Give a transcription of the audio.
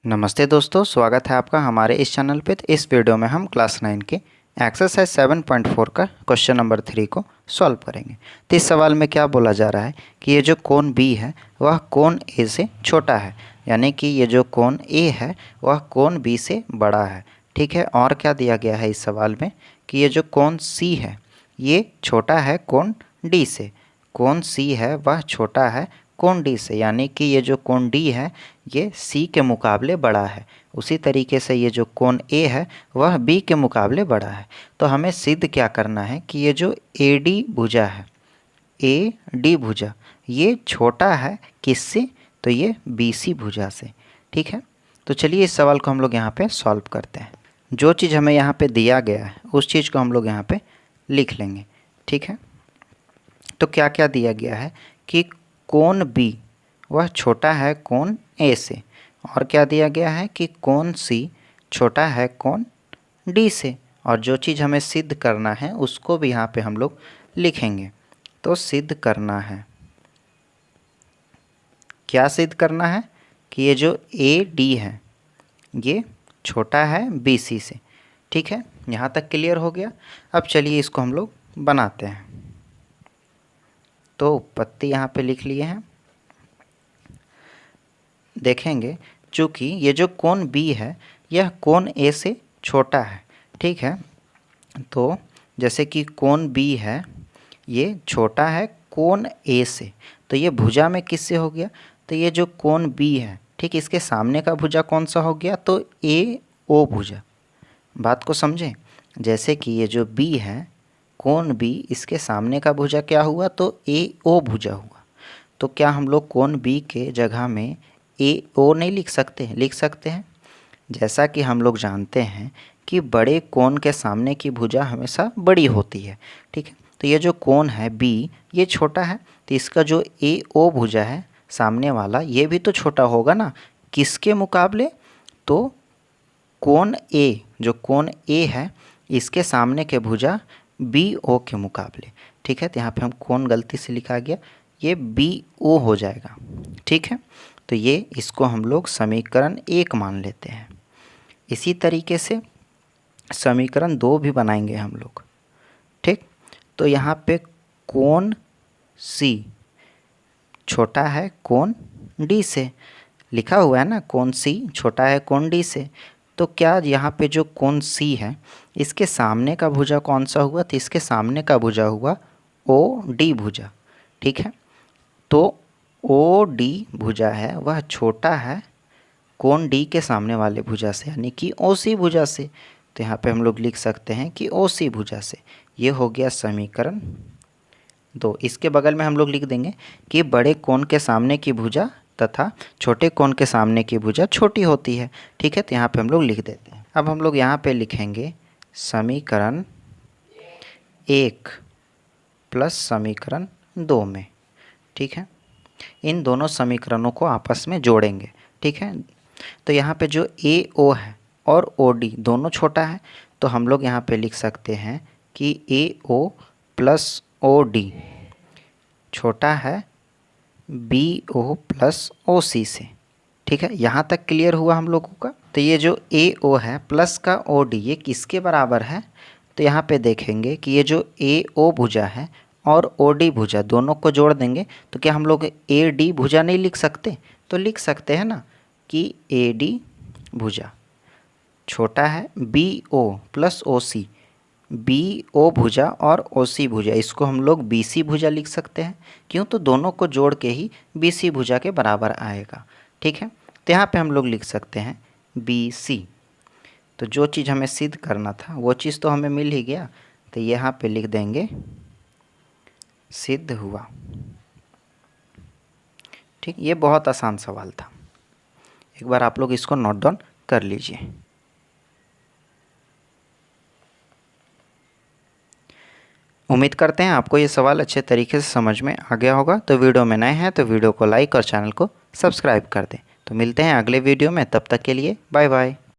नमस्ते दोस्तों, स्वागत है आपका हमारे इस चैनल पे। तो इस वीडियो में हम क्लास 9 के एक्सरसाइज 7.4 का क्वेश्चन नंबर 3 को सॉल्व करेंगे। तो इस सवाल में क्या बोला जा रहा है कि ये जो कोण बी है वह कोण ए से छोटा है, यानी कि ये जो कोण ए है वह कोण बी से बड़ा है। ठीक है, और क्या दिया गया है इस सवाल में कि ये जो कोण सी है ये छोटा है कोण डी से। कोण सी है वह छोटा है कोण डी से, यानी कि ये जो कोण डी है ये सी के मुकाबले बड़ा है। उसी तरीके से ये जो कोण ए है वह बी के मुकाबले बड़ा है। तो हमें सिद्ध क्या करना है कि ये जो ए डी भुजा है, ए डी भुजा ये छोटा है किससे, तो ये बी सी भुजा से। ठीक है, तो चलिए इस सवाल को हम लोग यहाँ पे सॉल्व करते हैं। जो चीज़ हमें यहाँ पे दिया गया है उस चीज़ को हम लोग यहाँ पे लिख लेंगे। ठीक है, तो क्या क्या दिया गया है कि कोण बी वह छोटा है कोण ए से, और क्या दिया गया है कि कोण सी छोटा है कोण डी से। और जो चीज़ हमें सिद्ध करना है उसको भी यहाँ पे हम लोग लिखेंगे। तो सिद्ध करना है, क्या सिद्ध करना है कि ये जो ए डी है ये छोटा है बी सी से। ठीक है, यहाँ तक क्लियर हो गया। अब चलिए इसको हम लोग बनाते हैं। तो उत्पत्ति यहाँ पे लिख लिए हैं। देखेंगे चूँकि ये जो कोण बी है यह कोण ए से छोटा है। ठीक है, तो जैसे कि कोण बी है ये छोटा है कोण ए से, तो ये भुजा में किससे हो गया, तो ये जो कोण बी है ठीक इसके सामने का भुजा कौन सा हो गया, तो ए ओ भुजा। बात को समझें, जैसे कि ये जो बी है कोण बी इसके सामने का भुजा क्या हुआ, तो ए ओ भुजा हुआ। तो क्या हम लोग कोण बी के जगह में ए ओ नहीं लिख सकते, लिख सकते हैं। जैसा कि हम लोग जानते हैं कि बड़े कोण के सामने की भुजा हमेशा बड़ी होती है। ठीक है, तो ये जो कोण है बी ये छोटा है, तो इसका जो ए ओ भुजा है सामने वाला ये भी तो छोटा होगा ना, किसके मुकाबले, तो कोण ए, जो कोण ए है इसके सामने के भुजा बी ओ के मुकाबले। ठीक है, तो यहाँ पे हम कोण गलती से लिखा गया, ये बी ओ हो जाएगा। ठीक है, तो ये इसको हम लोग समीकरण 1 मान लेते हैं। इसी तरीके से समीकरण 2 भी बनाएंगे हम लोग। ठीक, तो यहाँ पे कोण सी छोटा है कोण डी से, लिखा हुआ है ना, कोण सी छोटा है कोण डी से। तो क्या यहाँ पे जो कोण सी है इसके सामने का भुजा कौन सा हुआ, तो इसके सामने का भुजा हुआ ओ डी भुजा। ठीक है, तो ओ डी भुजा है वह छोटा है कोण डी के सामने वाले भुजा से, यानी कि ओ सी भुजा से। तो यहाँ पे हम लोग लिख सकते हैं कि ओ सी भुजा से। ये हो गया समीकरण 2। इसके बगल में हम लोग लिख देंगे कि बड़े कोण के सामने की भुजा तथा छोटे कोण के सामने की भुजा छोटी होती है। ठीक है, तो यहाँ पे हम लोग लिख देते हैं। अब हम लोग यहाँ पे लिखेंगे समीकरण 1 प्लस समीकरण 2 में। ठीक है, इन दोनों समीकरणों को आपस में जोड़ेंगे। ठीक है, तो यहाँ पे जो ए ओ है और ओ डी दोनों छोटा है, तो हम लोग यहाँ पे लिख सकते हैं कि ए ओ प्लस ओ डी छोटा है बी ओ प्लस ओ सी से। ठीक है, यहाँ तक क्लियर हुआ हम लोगों का। तो ये जो ए ओ है प्लस का ओ डी ये किसके बराबर है, तो यहाँ पे देखेंगे कि ये जो ए ओ भुजा है और ओ डी भुजा दोनों को जोड़ देंगे तो क्या हम लोग ए डी भुजा नहीं लिख सकते, तो लिख सकते हैं ना कि ए डी भुजा छोटा है बी ओ प्लस ओ सी, बी ओ भुजा और ओ सी भुजा इसको हम लोग बी सी भुजा लिख सकते हैं। क्यों, तो दोनों को जोड़ के ही बी सी भुजा के बराबर आएगा। ठीक है, तो यहाँ पे हम लोग लिख सकते हैं बी सी। तो जो चीज़ हमें सिद्ध करना था वो चीज़ तो हमें मिल ही गया, तो यहाँ पे लिख देंगे सिद्ध हुआ। ठीक, ये बहुत आसान सवाल था, एक बार आप लोग इसको नोट डाउन कर लीजिए। उम्मीद करते हैं आपको ये सवाल अच्छे तरीके से समझ में आ गया होगा। तो वीडियो में नए हैं तो वीडियो को लाइक और चैनल को सब्सक्राइब कर दें। तो मिलते हैं अगले वीडियो में, तब तक के लिए बाय बाय।